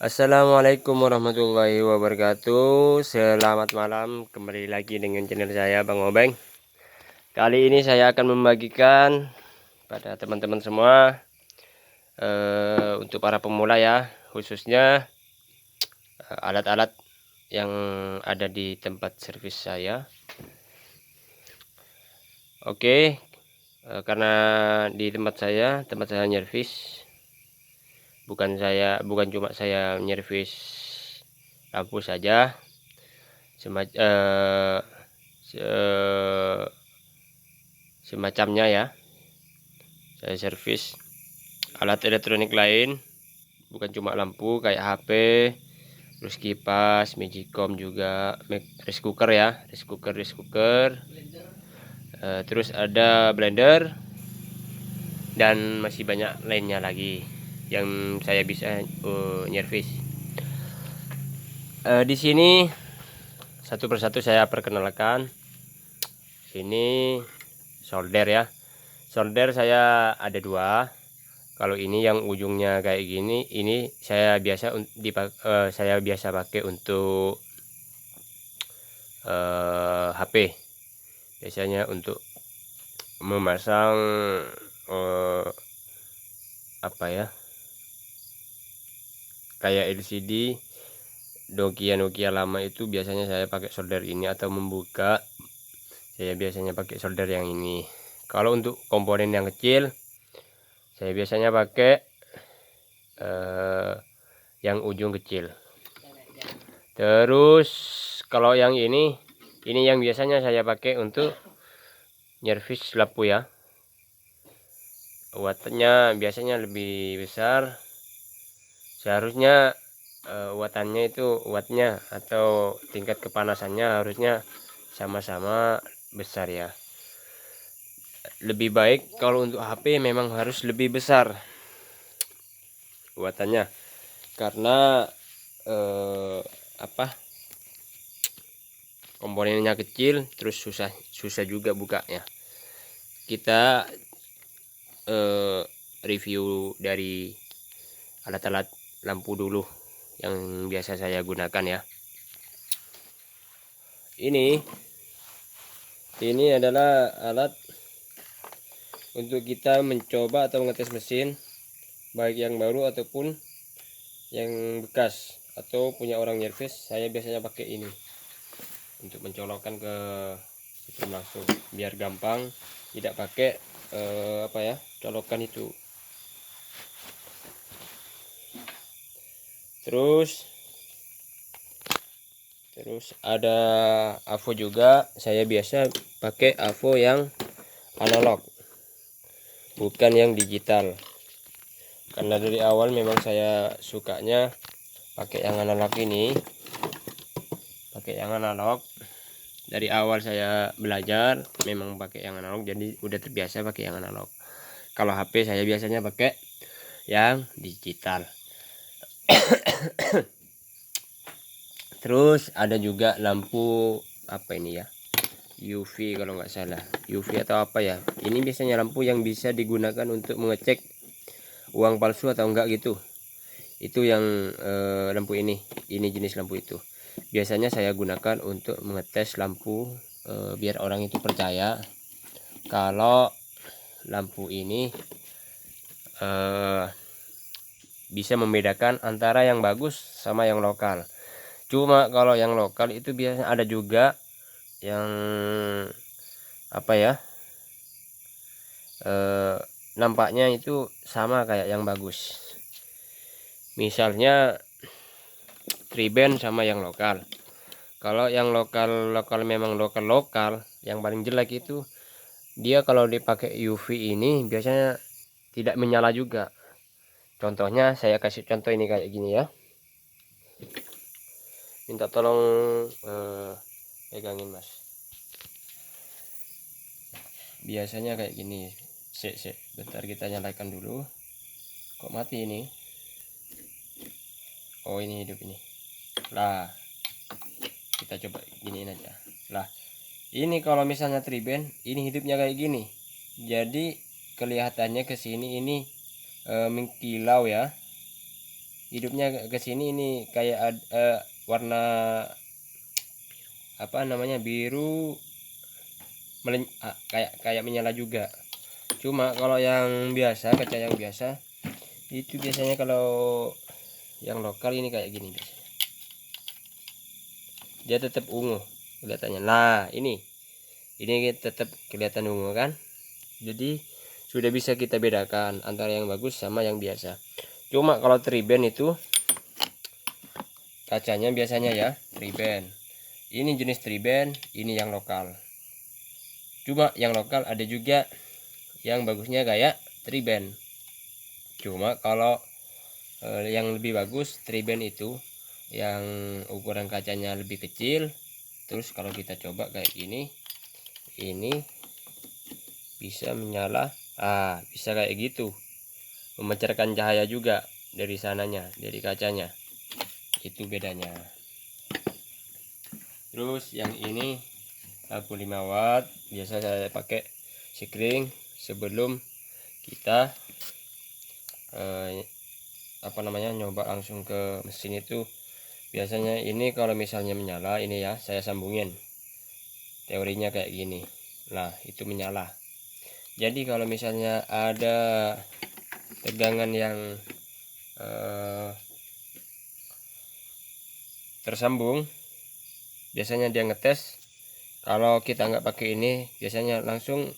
Assalamualaikum warahmatullahi wabarakatuh. Selamat malam, kembali lagi dengan channel saya Bang Obeng. Kali ini saya akan membagikan pada teman-teman semua untuk para pemula ya, khususnya alat-alat yang ada di tempat servis saya. Oke, karena di tempat saya nyervis, bukan cuma saya nyervis lampu saja, semacamnya ya. Saya servis alat elektronik lain, bukan cuma lampu kayak HP, terus kipas, magicom juga, rice cooker ya, rice cooker, terus ada blender dan masih banyak lainnya lagi yang saya bisa nyervis. Di sini satu persatu saya perkenalkan. Ini solder ya. Solder saya ada dua. Kalau ini yang ujungnya kayak gini, ini saya biasa pakai untuk HP. Biasanya untuk memasang apa ya? Kayak LCD Nokia lama itu biasanya saya pakai solder ini, atau membuka saya biasanya pakai solder yang ini. Kalau untuk komponen yang kecil saya biasanya pakai yang ujung kecil. Terus kalau yang ini yang biasanya saya pakai untuk nyervis lampu ya. Wattnya biasanya lebih besar. Seharusnya wattnya atau tingkat kepanasannya harusnya sama-sama besar ya. Lebih baik kalau untuk HP memang harus lebih besar wattnya, karena komponennya kecil, terus susah juga bukanya. Kita review dari alat-alat lampu dulu yang biasa saya gunakan ya. Ini adalah alat untuk kita mencoba atau mengetes mesin, baik yang baru ataupun yang bekas atau punya orang nyervis. Saya biasanya pakai ini untuk mencolokkan ke sistem langsung, biar gampang, tidak pakai colokan itu. Terus ada AVO juga. Saya biasa pakai AVO yang analog, bukan yang digital, karena dari awal memang saya sukanya pakai yang analog ini. Dari awal saya belajar memang pakai yang analog, jadi udah terbiasa pakai yang analog. Kalau HP saya biasanya pakai yang digital. Terus ada juga lampu apa ini ya, UV kalau nggak salah, UV atau apa ya. Ini biasanya lampu yang bisa digunakan untuk mengecek uang palsu atau enggak gitu. Itu yang lampu ini jenis lampu itu biasanya saya gunakan untuk mengetes lampu, biar orang itu percaya kalau lampu ini bisa membedakan antara yang bagus sama yang lokal. Cuma kalau yang lokal itu biasanya ada juga yang nampaknya itu sama kayak yang bagus. Misalnya triben sama yang lokal. Kalau yang lokal memang lokal, yang paling jelek itu dia kalau dipakai UV ini biasanya tidak menyala juga. Contohnya saya kasih contoh ini kayak gini ya. Minta tolong pegangin mas. Biasanya kayak gini. Bentar kita nyalakan dulu. Kok mati ini? Oh ini hidup ini. Lah kita coba giniin aja. Lah ini kalau misalnya triben ini hidupnya kayak gini, jadi kelihatannya ke sini ini mengkilau ya. hidupnya ke sini ini kayak warna apa namanya, biru kayak menyala juga. Cuma kalau yang biasa, kaca yang biasa itu biasanya kalau yang lokal ini kayak gini biasanya. Dia tetap ungu kelihatannya. Nah, ini tetap kelihatan ungu kan. Jadi sudah bisa kita bedakan antara yang bagus sama yang biasa. Cuma kalau triben itu kacanya biasanya ya triben. Ini jenis triben, ini yang lokal. Cuma yang lokal ada juga yang bagusnya kayak triben. Cuma kalau yang lebih bagus triben itu yang ukuran kacanya lebih kecil. Terus kalau kita coba kayak gini, ini bisa menyala. Bisa kayak gitu, memancarkan cahaya juga dari sananya, dari kacanya. Itu bedanya. Terus yang ini lampu 5 watt biasa saya pakai sikring sebelum kita nyoba langsung ke mesin. Itu biasanya ini kalau misalnya menyala ini ya, saya sambungin teorinya kayak gini. Nah, itu menyala. Jadi kalau misalnya ada tegangan yang tersambung, biasanya dia ngetes. Kalau kita nggak pakai ini biasanya langsung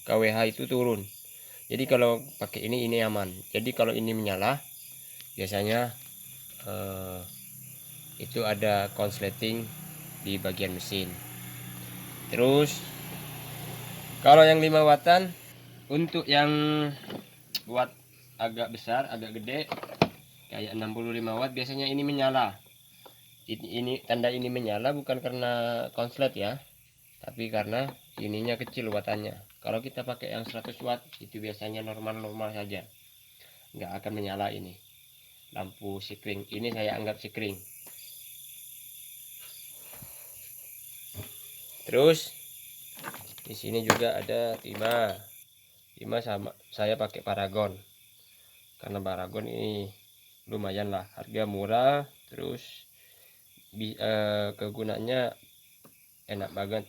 kWh itu turun. Jadi kalau pakai ini aman. Jadi kalau ini menyala biasanya itu ada konsleting di bagian mesin. Terus kalau yang 5 wattan, untuk yang watt agak besar, agak gede kayak 65 watt biasanya ini menyala. Ini tanda ini menyala bukan karena konslet ya, tapi karena ininya kecil wattannya. Kalau kita pakai yang 100 watt itu biasanya normal-normal saja, nggak akan menyala. Ini lampu sikring, ini saya anggap sikring. Terus di sini juga ada timah sama saya pakai Paragon, karena Paragon ini lumayan lah, harga murah. Terus kegunaannya enak banget,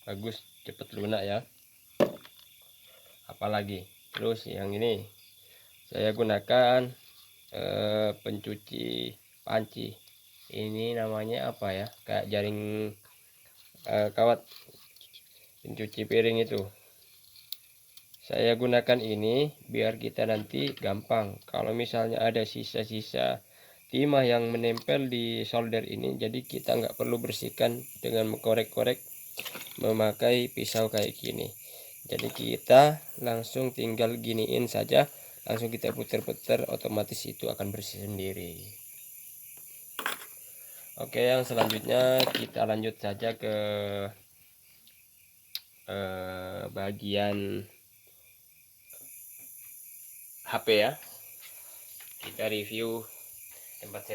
bagus, cepet lunak ya. Apalagi terus yang ini saya gunakan pencuci panci. Ini namanya apa ya, kayak jaring kawat pencuci piring itu. Saya gunakan ini biar kita nanti gampang kalau misalnya ada sisa-sisa timah yang menempel di solder ini, jadi kita nggak perlu bersihkan dengan mengkorek-korek memakai pisau kayak gini. Jadi kita langsung tinggal giniin saja, langsung kita putar-putar, otomatis itu akan bersih sendiri. Oke, yang selanjutnya kita lanjut saja ke bagian HP ya. Kita review tempat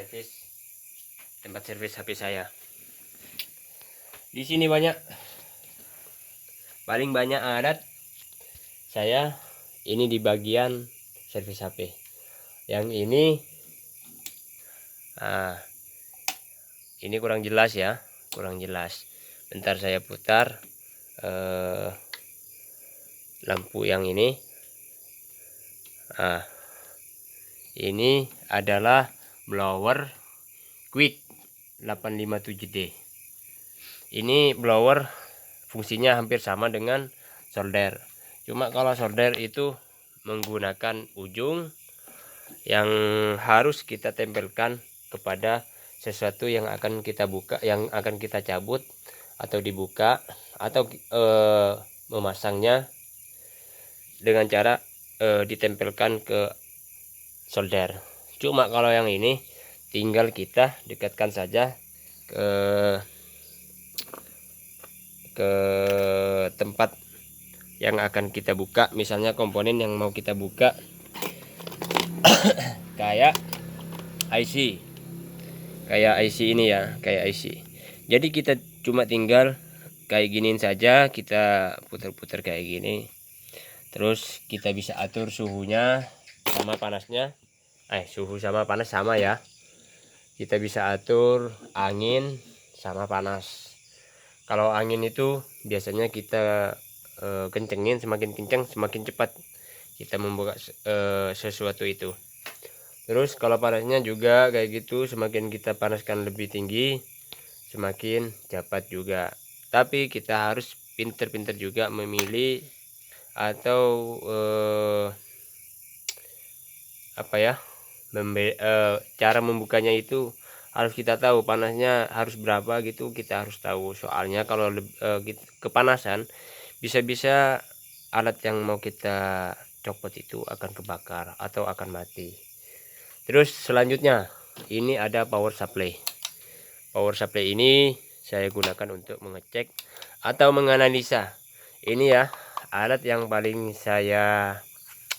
servis HP saya. Di sini paling banyak adat saya ini di bagian servis HP. Yang ini kurang jelas ya, kurang jelas. Bentar saya putar lampu yang ini. Ini adalah blower Quick 857D. Ini blower fungsinya hampir sama dengan solder. Cuma kalau solder itu menggunakan ujung yang harus kita tempelkan kepada sesuatu yang akan kita buka, yang akan kita cabut atau dibuka, atau memasangnya dengan cara ditempelkan ke solder. Cuma kalau yang ini tinggal kita dekatkan saja ke tempat yang akan kita buka, misalnya komponen yang mau kita buka kayak IC ini ya, kayak IC. Jadi kita cuma tinggal kayak giniin saja, kita putar-putar kayak gini. Terus kita bisa atur suhunya sama panasnya. suhu sama panas sama ya. Kita bisa atur angin sama panas. Kalau angin itu biasanya kita kencengin, semakin kencang semakin cepat kita membuka sesuatu itu. Terus kalau panasnya juga kayak gitu, semakin kita panaskan lebih tinggi semakin cepat juga. Tapi kita harus pinter-pinter juga memilih atau cara membukanya itu harus kita tahu panasnya harus berapa gitu, kita harus tahu. Soalnya kalau kepanasan bisa-bisa alat yang mau kita copot itu akan kebakar atau akan mati. Terus selanjutnya ini ada power supply. Power supply ini saya gunakan untuk mengecek atau menganalisa. Ini ya alat yang paling saya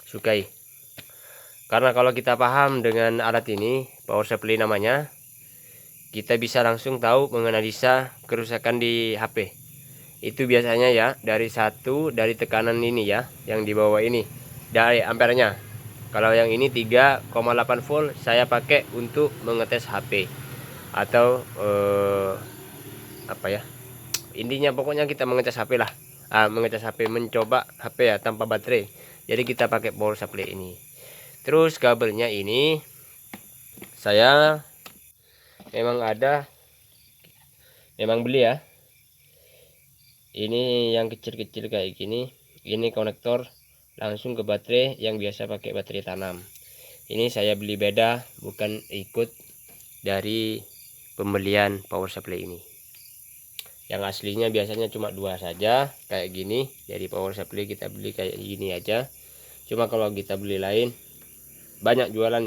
sukai. Karena kalau kita paham dengan alat ini, power supply namanya, kita bisa langsung tahu menganalisa kerusakan di HP. Itu biasanya ya dari tekanan ini ya, yang di bawah ini, dari ampernya. Kalau yang ini 3,8 volt saya pakai untuk mengetes HP atau intinya pokoknya kita mengetes HP lah. Mengetes HP, mencoba HP ya tanpa baterai. Jadi kita pakai power supply ini. Terus kabelnya ini saya memang beli ya. Ini yang kecil-kecil kayak gini. Ini konektor langsung ke baterai yang biasa pakai baterai tanam. Ini saya beli beda, bukan ikut dari pembelian power supply ini. Yang aslinya biasanya cuma 2 saja kayak gini. Dari power supply kita beli kayak gini aja. Cuma kalau kita beli lain, banyak jualan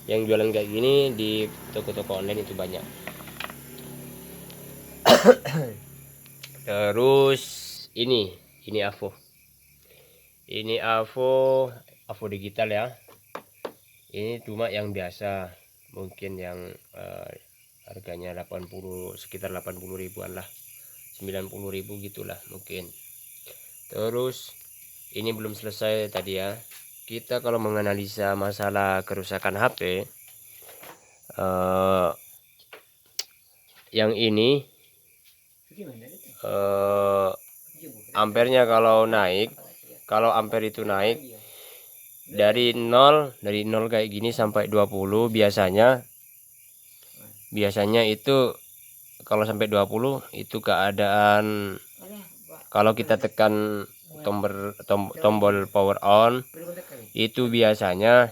yang jualan kayak gini di toko-toko online itu banyak. Terus ini AVO. Ini AVO digital ya. Ini cuma yang biasa, mungkin yang harganya sekitar 80 ribuan lah, 90 ribu gitulah mungkin. Terus ini belum selesai tadi ya. Kita kalau menganalisa masalah kerusakan HP, yang ini ampernya kalau ampere itu naik dari 0 kayak gini sampai 20, biasanya itu kalau sampai 20 itu keadaan, kalau kita tekan tombol power on itu biasanya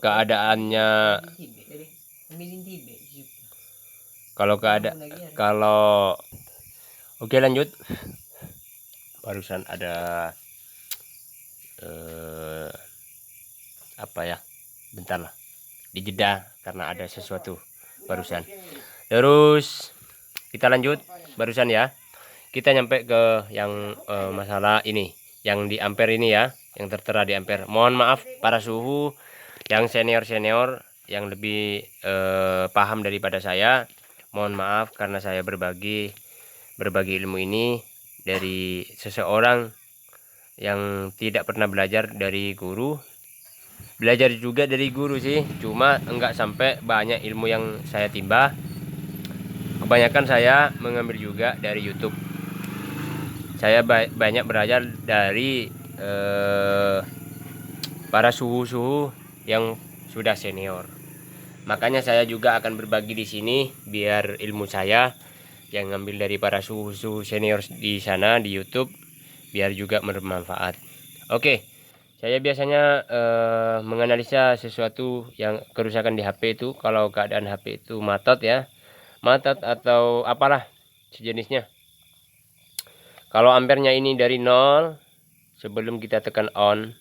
keadaannya, kalau oke lanjut. Barusan ada bentar lah, dijeda karena ada sesuatu barusan. Terus kita lanjut barusan ya. Kita nyampe ke yang masalah ini, yang di ampere ini ya, yang tertera di ampere. Mohon maaf para suhu yang senior yang lebih paham daripada saya. Mohon maaf karena saya berbagi ilmu ini dari seseorang yang tidak pernah belajar dari guru. Belajar juga dari guru sih, cuma enggak sampai banyak ilmu yang saya timba. Kebanyakan saya mengambil juga dari YouTube. Saya banyak belajar dari para suhu-suhu yang sudah senior. Makanya saya juga akan berbagi di sini biar ilmu saya yang ngambil dari para suhu-suhu senior di sana di YouTube biar juga bermanfaat. Oke. Saya biasanya menganalisa sesuatu yang kerusakan di HP itu, kalau keadaan HP itu matot atau apalah sejenisnya. Kalau ampernya ini dari 0, sebelum kita tekan on,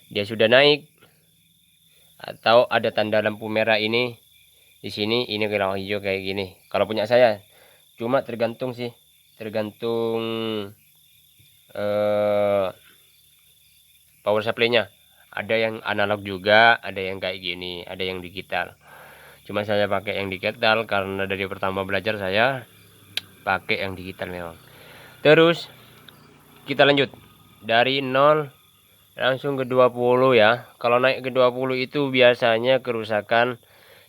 dia sudah naik. Atau ada tanda lampu merah ini di sini, ini kalau hijau kayak gini. Kalau punya saya, cuma tergantung power supply-nya. Ada yang analog juga, ada yang kayak gini, ada yang digital. Cuma saya pakai yang digital karena dari pertama belajar saya pakai yang digital memang. Terus kita lanjut dari 0 langsung ke 20 ya. Kalau naik ke 20 itu biasanya kerusakan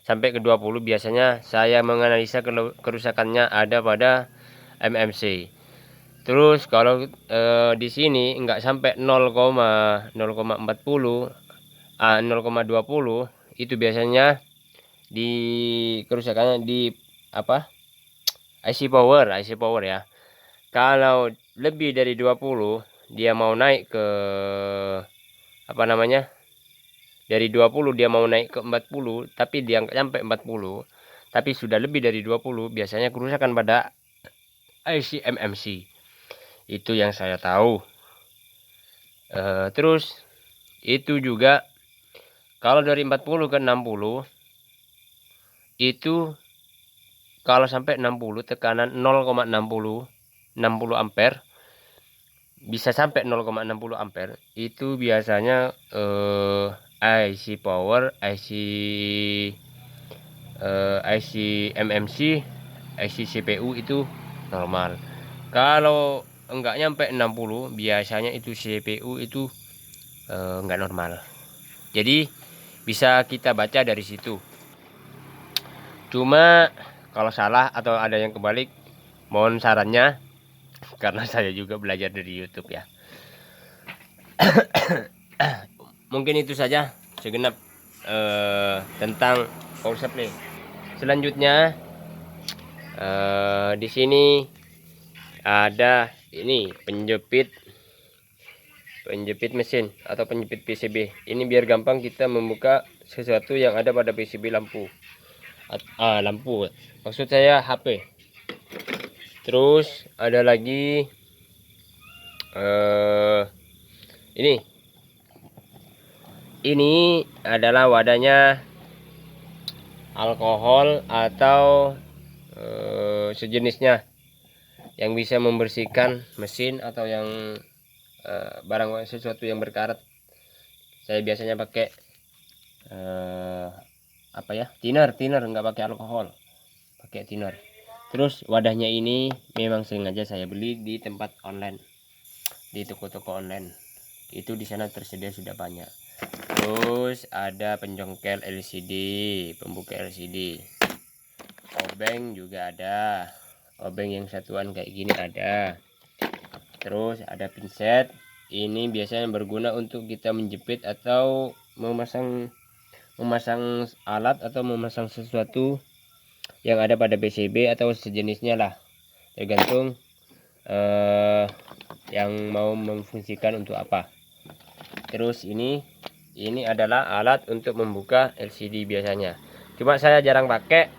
sampai ke 20 biasanya saya menganalisa kerusakannya ada pada MMC. Terus kalau di sini enggak sampai 0,40 0,20 itu biasanya di kerusakannya di apa? IC power ya. Kalau lebih dari 20 dia mau naik ke apa namanya? Dari 20 dia mau naik ke 40 tapi dia nggak sampai 40. Tapi sudah lebih dari 20 biasanya kerusakan pada IC MMC. Itu yang saya tahu. Terus itu juga kalau dari 40 ke 60 itu kalau sampai 60 tekanan 0,60 ampere bisa sampai 0,60 ampere itu biasanya IC power, IC MMC, IC CPU itu normal. Kalau enggak nyampe 60 biasanya itu CPU itu enggak normal. Jadi bisa kita baca dari situ. Cuma kalau salah atau ada yang kebalik mohon sarannya karena saya juga belajar dari YouTube ya. Mungkin itu saja segenap tentang power supply. Selanjutnya di sini ada ini penjepit mesin atau penjepit PCB. Ini biar gampang kita membuka sesuatu yang ada pada PCB lampu. Lampu. Maksud saya HP. Terus ada lagi ini adalah wadahnya alkohol atau sejenisnya yang bisa membersihkan mesin atau yang barang sesuatu yang berkarat. Saya biasanya pakai thinner nggak pakai alkohol, pakai thinner. Terus wadahnya ini memang sengaja saya beli di tempat online, di toko-toko online. Itu di sana tersedia sudah banyak. Terus ada penjongkel LCD, pembuka LCD, obeng juga ada, obeng yang satuan kayak gini ada. Terus ada pinset, ini biasanya berguna untuk kita menjepit atau memasang alat atau memasang sesuatu yang ada pada PCB atau sejenisnya lah, tergantung yang mau memfungsikan untuk apa. Terus ini adalah alat untuk membuka LCD biasanya. Cuma saya jarang pakai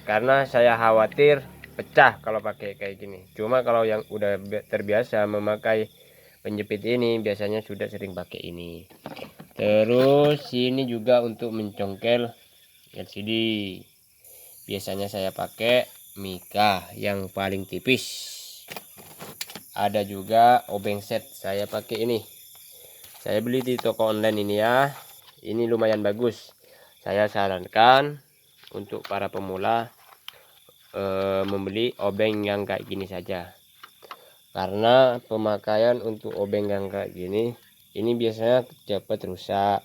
karena saya khawatir pecah kalau pakai kayak gini. Cuma kalau yang udah terbiasa memakai penjepit ini biasanya sudah sering pakai ini. Terus ini juga untuk mencongkel LCD. Biasanya saya pakai Mika yang paling tipis. Ada juga obeng set, saya pakai ini. Saya beli di toko online ini ya. Ini lumayan bagus. Saya sarankan untuk para pemula membeli obeng yang kayak gini saja. Karena pemakaian untuk obeng yang kayak gini ini biasanya cepat rusak,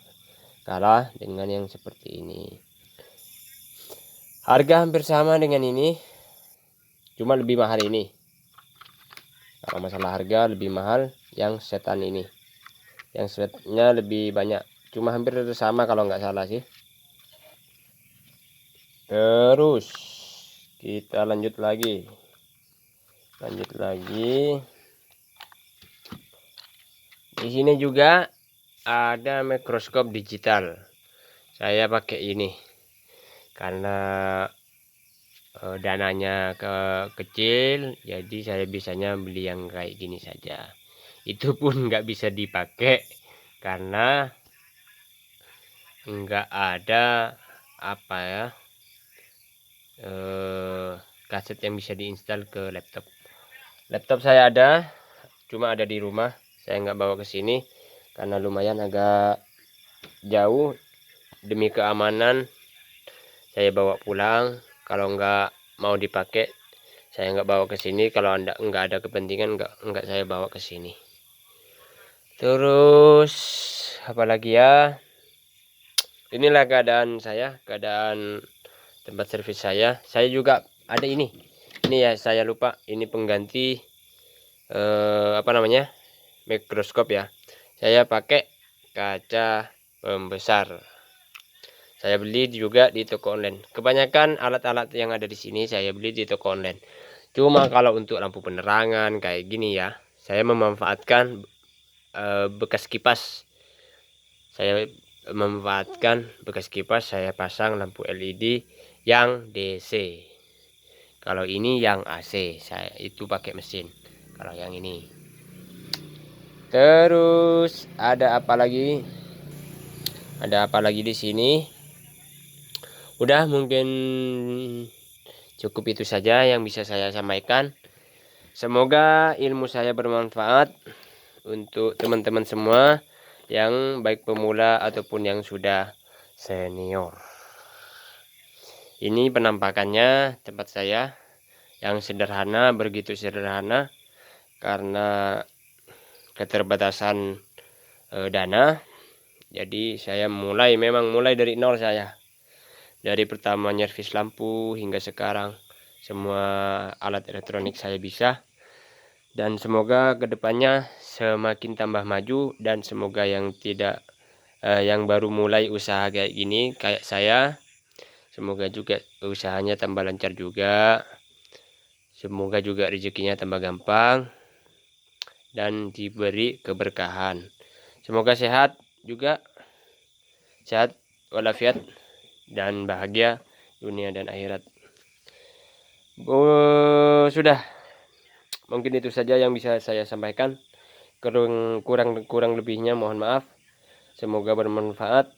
kalah dengan yang seperti ini. Harga hampir sama dengan ini, cuma lebih mahal ini. Kalau masalah harga lebih mahal yang setan ini. Yang setnya lebih banyak, cuma hampir sama kalau nggak salah sih. Terus kita lanjut lagi di sini juga ada mikroskop digital. Saya pakai ini karena dananya kecil, jadi saya bisanya beli yang kayak gini saja. Itu pun nggak bisa dipakai karena nggak ada kaset yang bisa diinstal ke laptop saya ada, cuma ada di rumah. Saya nggak bawa ke sini karena lumayan agak jauh. Demi keamanan saya bawa pulang. Kalau nggak mau dipakai saya nggak bawa ke sini. Kalau nggak ada kepentingan nggak saya bawa ke sini. Terus apalagi ya, inilah keadaan saya, keadaan tempat servis saya. Saya juga ada ini ya, saya lupa, ini pengganti apa namanya, mikroskop ya. Saya pakai kaca pembesar. Saya beli juga di toko online. Kebanyakan alat-alat yang ada di sini saya beli di toko online. Cuma kalau untuk lampu penerangan kayak gini ya, saya memanfaatkan bekas kipas. Saya memanfaatkan bekas kipas, saya pasang lampu LED yang DC. Kalau ini yang AC, saya itu pakai mesin. Kalau yang ini. Terus ada apa lagi? Ada apa lagi di sini? Udah, mungkin cukup itu saja yang bisa saya sampaikan. Semoga ilmu saya bermanfaat untuk teman-teman semua yang baik pemula ataupun yang sudah senior. Ini penampakannya tempat saya yang sederhana, begitu sederhana karena keterbatasan dana. Jadi saya memang mulai dari nol saya. Dari pertama nyervis lampu hingga sekarang semua alat elektronik saya bisa. Dan semoga kedepannya semakin tambah maju, dan semoga yang yang baru mulai usaha kayak gini kayak saya, semoga juga usahanya tambah lancar juga. Semoga juga rezekinya tambah gampang dan diberi keberkahan. Semoga sehat juga, sehat walafiat dan bahagia dunia dan akhirat. Sudah, mungkin itu saja yang bisa saya sampaikan. Kurang lebihnya mohon maaf. Semoga bermanfaat.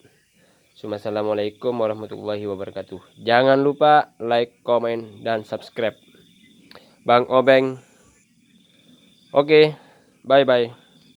Assalamualaikum warahmatullahi wabarakatuh. Jangan lupa like, komen, dan subscribe. Bang Obeng. Oke, bye-bye.